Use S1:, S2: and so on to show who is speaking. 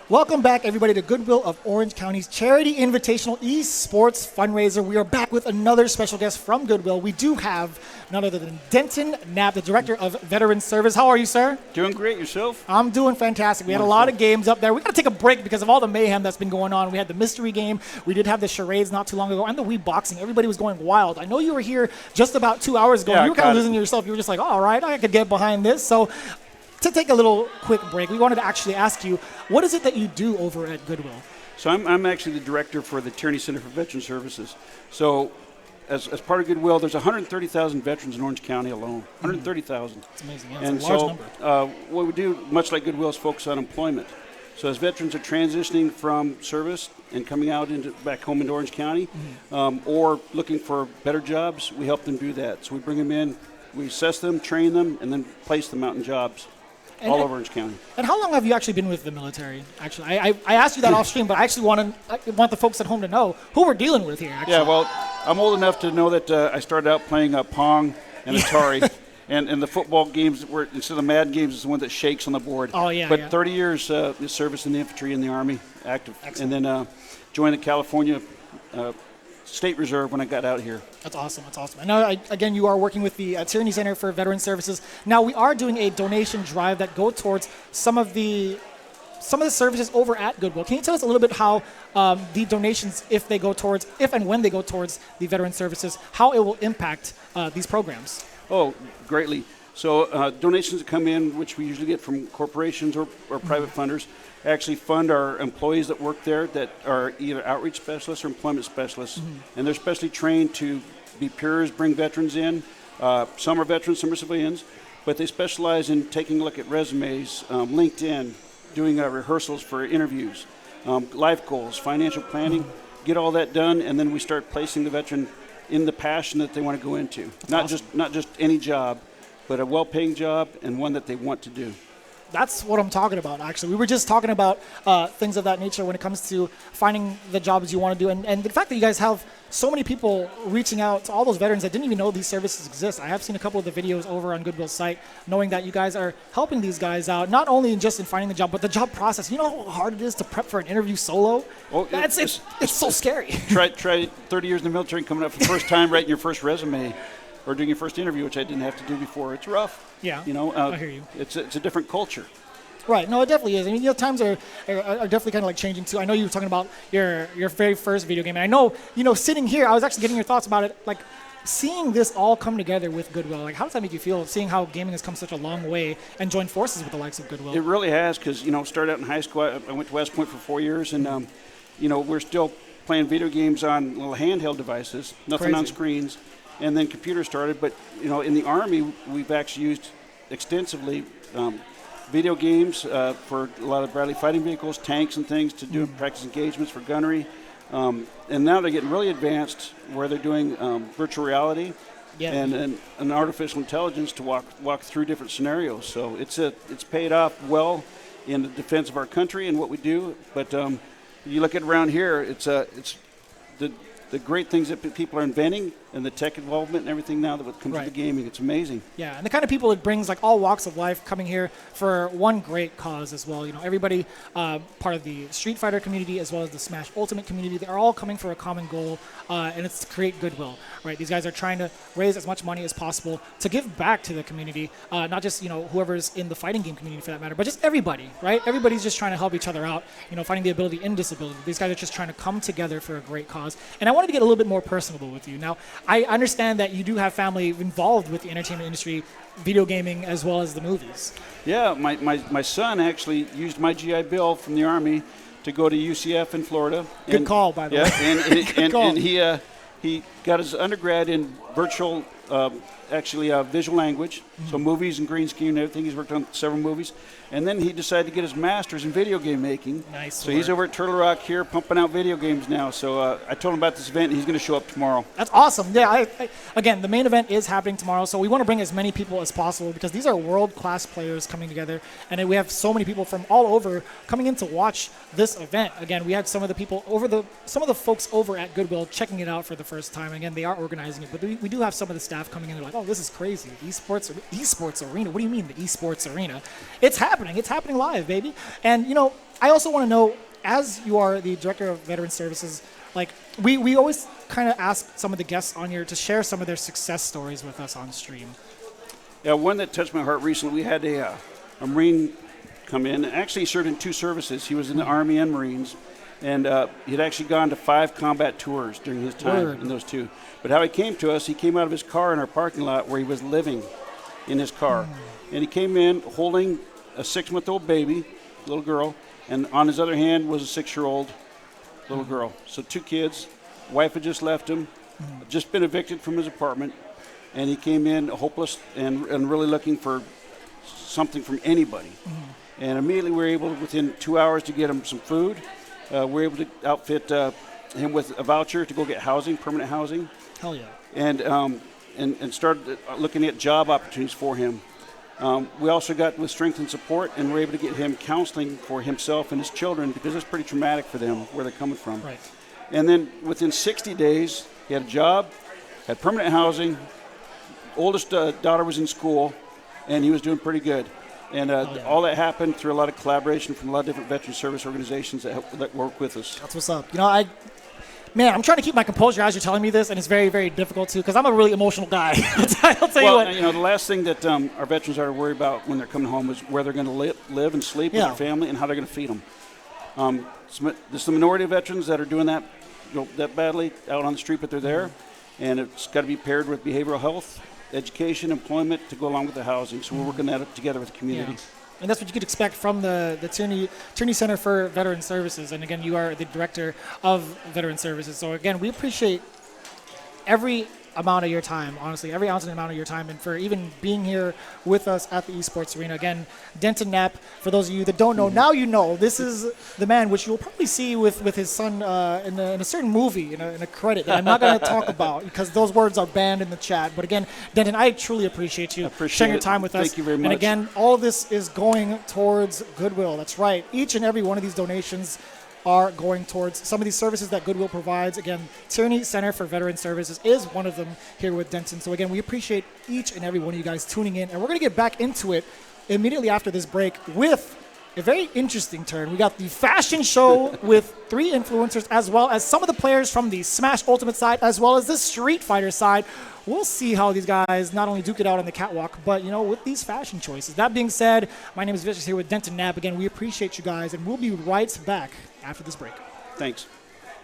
S1: Welcome back, everybody, to Goodwill of Orange County's Charity Invitational Esports Fundraiser. We are back with another special guest from Goodwill. We do have none other than Denton Knapp, the Director of Veteran Service. How are you, sir?
S2: Doing great. Yourself?
S1: I'm doing fantastic. We had a lot of games up there. We got to take a break because of all the mayhem that's been going on. We had the mystery game. We did have the charades not too long ago, and the Wii boxing. Everybody was going wild. I know you were here just about 2 hours ago.
S2: Yeah,
S1: You were kind of losing yourself. You were just like, all right, I could get behind this. So to take a little quick break, we wanted to actually ask you, what is it that you do over at Goodwill?
S2: So I'm actually the director for the Tierney Center for Veteran Services. So as part of Goodwill, there's 130,000 veterans in Orange County alone. 130,000.
S1: That's amazing. Yeah, that's a large number.
S2: What we do, much like Goodwill, is focus on employment. So as veterans are transitioning from service and coming out back home into Orange County, or looking for better jobs, we help them do that. So we bring them in, we assess them, train them, and then place them out in jobs. All over Orange County. And
S1: how long have you actually been with the military? Actually, I asked you that off stream, but I actually want the folks at home to know who we're dealing with here. Actually.
S2: Yeah, well, I'm old enough to know that I started out playing Pong and Atari, and the football games were, instead of Madden games, is the one that shakes on the board.
S1: Oh yeah.
S2: But 30 years service in the infantry and the Army, active. Excellent. And then joined the California State Reserve when I got out here.
S1: That's awesome. That's awesome. I know, again, you are working with the Tierney Center for Veteran Services. Now, we are doing a donation drive that go towards some of the services over at Goodwill. Can you tell us a little bit how the donations, if and when they go towards the veteran services, how it will impact these programs?
S2: Oh, greatly. So donations that come in, which we usually get from corporations or private funders, actually fund our employees that work there that are either outreach specialists or employment specialists. And they're specially trained to be peers, bring veterans in. Some are veterans, some are civilians, but they specialize in taking a look at resumes, LinkedIn, doing rehearsals for interviews, life goals, financial planning, get all that done, and then we start placing the veteran in the passion that they want to go into. Not just any job, but a well-paying job and one that they want to do.
S1: That's what I'm talking about, actually. We were just talking about things of that nature when it comes to finding the jobs you want to do. And the fact that you guys have so many people reaching out to all those veterans that didn't even know these services exist. I have seen a couple of the videos over on Goodwill's site, knowing that you guys are helping these guys out, not only just in finding the job, but the job process. You know how hard it is to prep for an interview solo?
S2: Oh,
S1: it's so scary.
S2: Try 30 years in the military and coming up for the first time writing your first resume or doing your first interview, which I didn't have to do before. It's rough.
S1: Yeah,
S2: you know,
S1: I hear you.
S2: It's a different culture.
S1: Right. No, it definitely is. I mean, times are definitely kind of like changing too. I know you were talking about your very first video game, and I know, sitting here, I was actually getting your thoughts about it. Like, seeing this all come together with Goodwill, like, how does that make you feel? Seeing how gaming has come such a long way and joined forces with the likes of Goodwill.
S2: It really has, because started out in high school. I went to West Point for 4 years, and we're still playing video games on little handheld devices, nothing on screens, and then computers started. But in the Army, we've actually used extensively video games for a lot of Bradley fighting vehicles, tanks and things to do practice engagements for gunnery. And now they're getting really advanced where they're doing virtual reality and artificial intelligence to walk through different scenarios. So it's paid off well in the defense of our country and what we do. But you look at around here, it's the great things that people are inventing and the tech involvement and everything now that comes with the gaming. It's amazing.
S1: Yeah, and the kind of people it brings, like all walks of life, coming here for one great cause as well. Everybody part of the Street Fighter community as well as the Smash Ultimate community, they're all coming for a common goal, and it's to create goodwill. Right? These guys are trying to raise as much money as possible to give back to the community, not just whoever's in the fighting game community for that matter, but just everybody. Right? Everybody's just trying to help each other out. Finding the ability in disability. These guys are just trying to come together for a great cause. And I wanted to get a little bit more personable with you. Now, I understand that you do have family involved with the entertainment industry, video gaming, as well as the movies.
S2: Yeah, my son actually used my GI Bill from the Army to go to UCF in Florida.
S1: Good call, by the way.
S2: And he got his undergrad in virtual, visual language, so movies and green screen and everything. He's worked on several movies. And then he decided to get his master's in video game making.
S1: Nice.
S2: So he's over at Turtle Rock here pumping out video games now. So I told him about this event, and he's going to show up tomorrow.
S1: That's awesome. Yeah, again, the main event is happening tomorrow, so we want to bring as many people as possible because these are world-class players coming together, and we have so many people from all over coming in to watch this event. Again, we had some of the folks over at Goodwill checking it out for the first time again, they are organizing it, but we do have some of the staff coming in. They're like, oh, this is crazy. Esports Arena. What do you mean the Esports Arena? It's happening. It's happening live, baby. And, I also want to know, as you are the Director of Veteran Services, like, we always kind of ask some of the guests on here to share some of their success stories with us on stream.
S2: Yeah, one that touched my heart recently, we had a Marine come in. Actually, he served in 2 services. He was in the Army and Marines. And he'd actually gone to 5 combat tours during his time in those 2. But how he came to us, he came out of his car in our parking lot where he was living in his car. And he came in holding a 6-month-old baby, little girl, and on his other hand was a 6-year-old little girl. So 2 kids. Wife had just left him, just been evicted from his apartment, and he came in hopeless and really looking for something from anybody. And immediately we were able, within 2 hours, to get him some food. We were able to outfit him with a voucher to go get housing, permanent housing.
S1: Hell yeah.
S2: And started looking at job opportunities for him. We also got with strength and support, and were able to get him counseling for himself and his children, because it's pretty traumatic for them where they're coming from.
S1: Right.
S2: And then within 60 days, he had a job, had permanent housing, oldest daughter was in school, and he was doing pretty good. And all that happened through a lot of collaboration from a lot of different veteran service organizations that work with us.
S1: That's what's up. I'm trying to keep my composure as you're telling me this, and it's very, very difficult to, because I'm a really emotional guy. I'll tell you what. The
S2: last thing that our veterans are worried about when they're coming home is where they're going to live and sleep with their family, and how they're going to feed them. There's the minority of veterans that are doing that, that badly out on the street, but they're there, and it's got to be paired with behavioral health, education, employment to go along with the housing. So we're working that up together with the community.
S1: Yeah. And that's what you could expect from the Tierney Center for Veteran Services. And again, you are the Director of Veteran Services. So again, we appreciate every amount of your time, honestly, every ounce and amount of your time, and for even being here with us at the Esports Arena. Again, Denton Knapp, for those of you that don't know, now you know, this is the man, which you'll probably see with his son in a certain movie, in a credit that I'm not going to talk about, because those words are banned in the chat. But again, Denton, I truly appreciate you sharing your time with us.
S2: Thank you very much.
S1: And again, all of this is going towards Goodwill. That's right. Each and every one of these donations are going towards some of these services that Goodwill provides. Again, Tierney Center for Veteran Services is one of them here with Denton. So again, we appreciate each and every one of you guys tuning in, and we're going to get back into it immediately after this break with a very interesting turn. We got the fashion show with 3 influencers, as well as some of the players from the Smash Ultimate side, as well as the Street Fighter side. We'll see how these guys not only duke it out on the catwalk, but, with these fashion choices. That being said, my name is Vicious here with Denton Knapp. Again, we appreciate you guys, and we'll be right back after this break.
S2: Thanks.